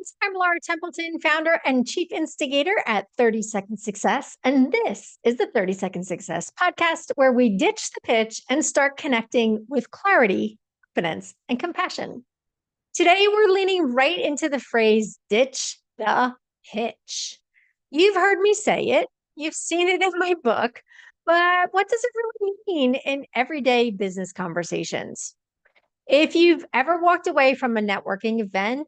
friends. I'm Laura Templeton, founder and chief instigator at 30 Second Success. And this is the 30 Second Success podcast, where we ditch the pitch and start connecting with clarity, confidence, and compassion. Today, we're leaning right into the phrase ditch the pitch. You've heard me say it, you've seen it in my book, but what does it really mean in everyday business conversations? If you've ever walked away from a networking event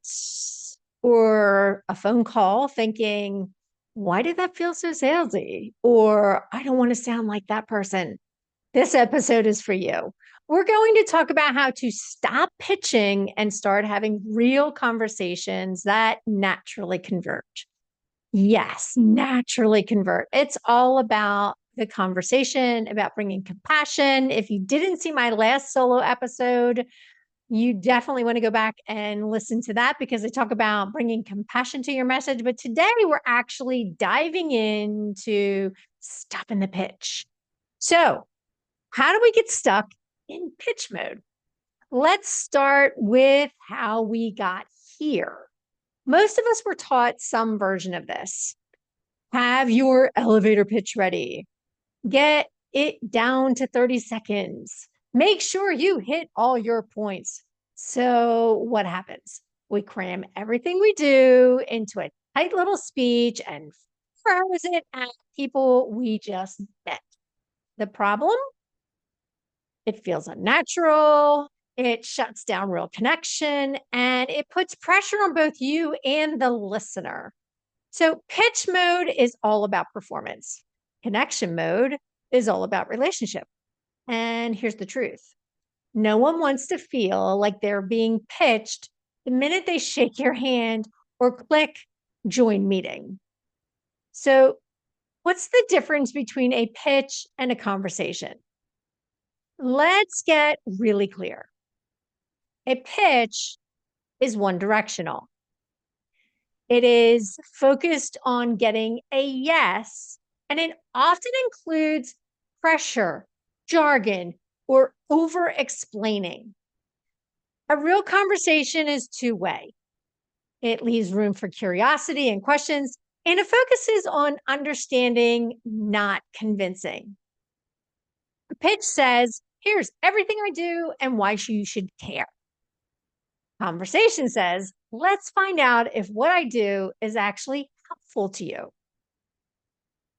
or a phone call thinking, why did that feel so salesy? Or I don't want to sound like that person, this episode is for you. We're going to talk about how to stop pitching and start having real conversations that naturally convert. Yes, naturally convert. It's all about the conversation, about bringing compassion. If you didn't see my last solo episode, you definitely want to go back and listen to that because I talk about bringing compassion to your message. But today we're actually diving into stopping the pitch. So, how do we get stuck in pitch mode? Let's start with how we got here. Most of us were taught some version of this. Have your elevator pitch ready. Get it down to 30 seconds. Make sure you hit all your points. So, what happens? We cram everything we do into a tight little speech and throws it at people we just met. The problem? It feels unnatural. It shuts down real connection and it puts pressure on both you and the listener. So, pitch mode is all about performance. Connection mode is all about relationship. And here's the truth: no one wants to feel like they're being pitched the minute they shake your hand or click join meeting. So, what's the difference between a pitch and a conversation? Let's get really clear. A pitch is one directional. It is focused on getting a yes, and it often includes pressure, jargon, or over explaining. A real conversation is two-way. It leaves room for curiosity and questions, and it focuses on understanding, not convincing. The pitch says, here's everything I do and why you should care. Conversation says, let's find out if what I do is actually helpful to you.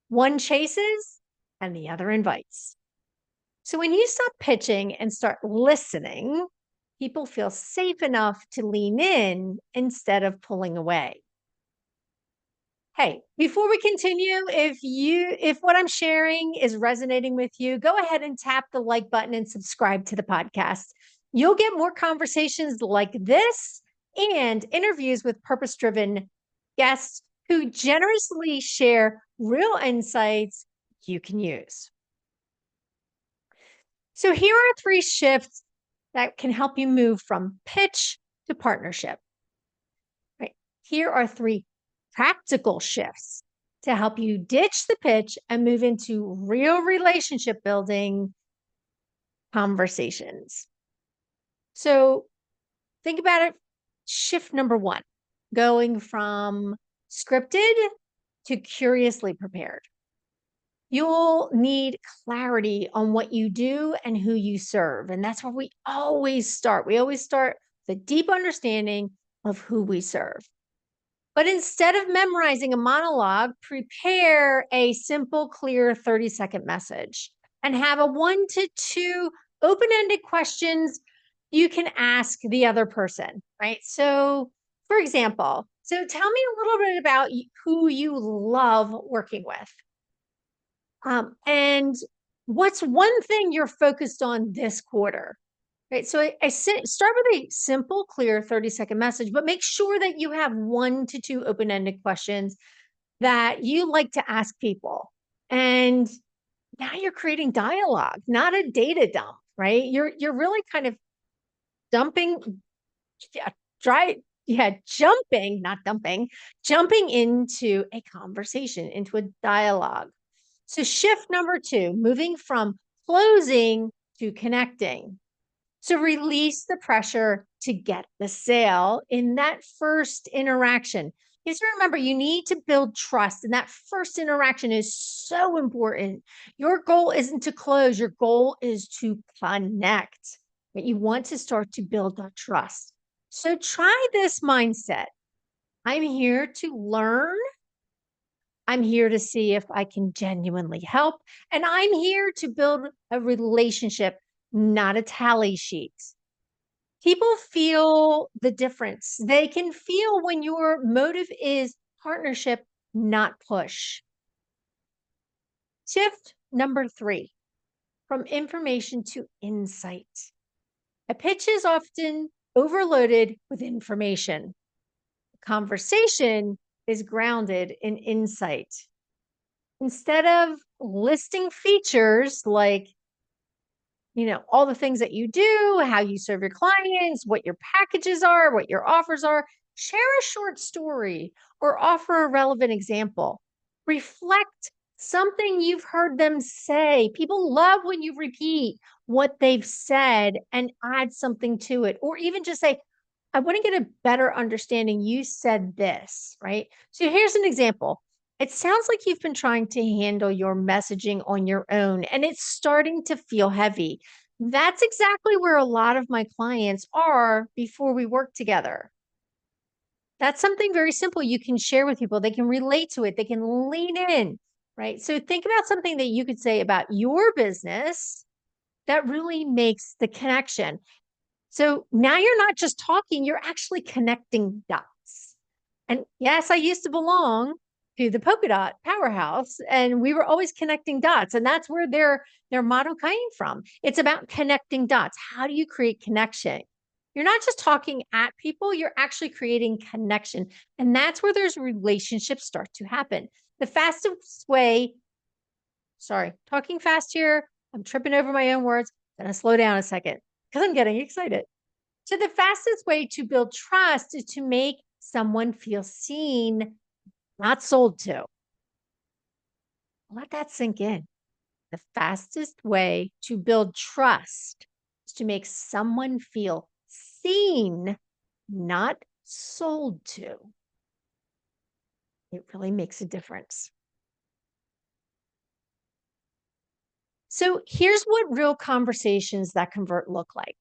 One chases and the other invites. So when you stop pitching and start listening, people feel safe enough to lean in instead of pulling away. Hey, before we continue, if what I'm sharing is resonating with you, go ahead and tap the like button and subscribe to the podcast. You'll get more conversations like this and interviews with purpose-driven guests who generously share real insights you can use. So here are 3 shifts that can help you move from pitch to partnership. Right. Here are 3 practical shifts to help you ditch the pitch and move into real relationship building conversations. So think about it. Shift number 1, going from scripted to curiously prepared. You'll need clarity on what you do and who you serve. And that's where we always start. We always start with a deep understanding of who we serve. But instead of memorizing a monologue, prepare a simple, clear 30-second message and have a 1 to 2 open-ended questions you can ask the other person, right? So, for example, tell me a little bit about who you love working with. And what's one thing you're focused on this quarter? Right. So I start with a simple, clear 30-second message, but make sure that you have 1 to 2 open-ended questions that you like to ask people. And now you're creating dialogue, not a data dump, right? You're really kind of dumping, jumping, not dumping, jumping into a conversation, into a dialogue. So shift number 2, moving from closing to connecting. So release the pressure to get the sale in that first interaction. You have to remember, you need to build trust, and that first interaction is so important. Your goal isn't to close, your goal is to connect, but you want to start to build that trust. So try this mindset. I'm here to learn. I'm here to see if I can genuinely help. And I'm here to build a relationship, not a tally sheet. People feel the difference. They can feel when your motive is partnership, not push. Shift number 3, from information to insight. A pitch is often overloaded with information. Conversation is grounded in insight. Instead of listing features like, all the things that you do, how you serve your clients, what your packages are, what your offers are, share a short story or offer a relevant example. Reflect something you've heard them say. People love when you repeat what they've said and add something to it, or even just say, I want to get a better understanding. You said this, right? So here's an example. It sounds like you've been trying to handle your messaging on your own and it's starting to feel heavy. That's exactly where a lot of my clients are before we work together. That's something very simple you can share with people. They can relate to it, they can lean in, right? So think about something that you could say about your business that really makes the connection. So now you're not just talking, you're actually connecting dots. And yes, I used to belong to the polka dot powerhouse, and we were always connecting dots. And that's where their motto came from. It's about connecting dots. How do you create connection? You're not just talking at people, you're actually creating connection. And that's where those relationships start to happen. The fastest way, sorry, talking fast here. I'm tripping over my own words. Gonna slow down a second because I'm getting excited. So the fastest way to build trust is to make someone feel seen, not sold to. Let that sink in. The fastest way to build trust is to make someone feel seen, not sold to. It really makes a difference. So here's what real conversations that convert look like.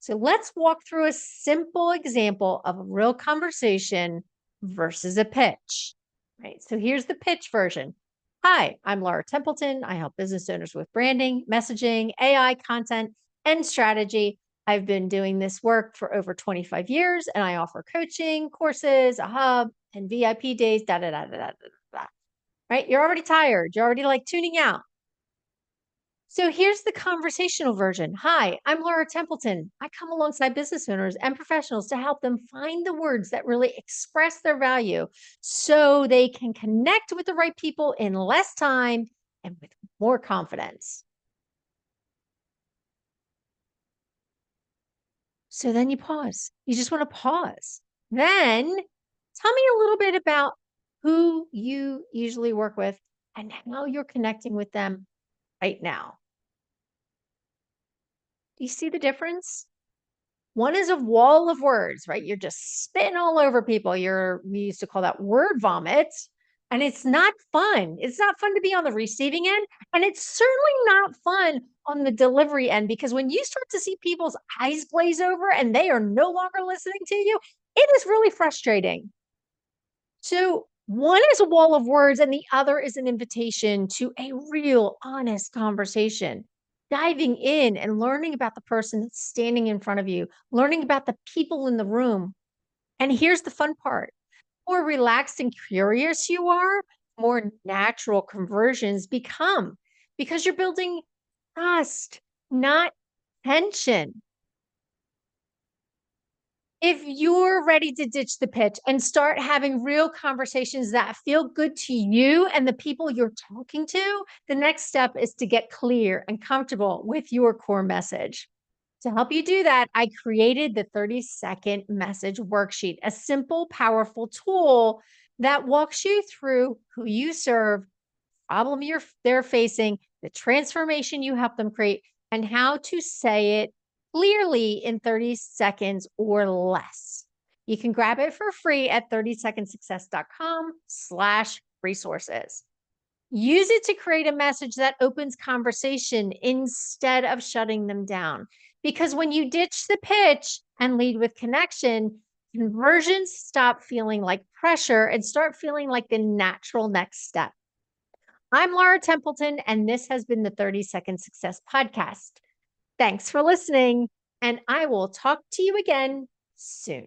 So let's walk through a simple example of a real conversation versus a pitch, right? So here's the pitch version. Hi, I'm Laura Templeton. I help business owners with branding, messaging, AI content, and strategy. I've been doing this work for over 25 years and I offer coaching, courses, a hub, and VIP days, da da da da da da. Da. Right? You're already tired. You're already like tuning out. So here's the conversational version. Hi, I'm Laura Templeton. I come alongside business owners and professionals to help them find the words that really express their value so they can connect with the right people in less time and with more confidence. So then you pause. You just want to pause. Then tell me a little bit about who you usually work with and how you're connecting with them right now. Do you see the difference? One is a wall of words, right? You're just spitting all over people. We used to call that word vomit. And it's not fun. It's not fun to be on the receiving end. And it's certainly not fun on the delivery end because when you start to see people's eyes glaze over and they are no longer listening to you, it is really frustrating. So, one is a wall of words, and the other is an invitation to a real, honest conversation. Diving in and learning about the person that's standing in front of you, learning about the people in the room. And here's the fun part: more relaxed and curious you are, more natural conversions become because you're building trust, not tension. If you're ready to ditch the pitch and start having real conversations that feel good to you and the people you're talking to, the next step is to get clear and comfortable with your core message. To help you do that, I created the 30-second message worksheet, a simple, powerful tool that walks you through who you serve, problem they're facing, the transformation you help them create, and how to say it clearly in 30 seconds or less. You can grab it for free at 30secondsuccess.com/resources. Use it to create a message that opens conversation instead of shutting them down. Because when you ditch the pitch and lead with connection, conversions stop feeling like pressure and start feeling like the natural next step. I'm Laura Templeton, and this has been the 30 Second Success Podcast. Thanks for listening, and I will talk to you again soon.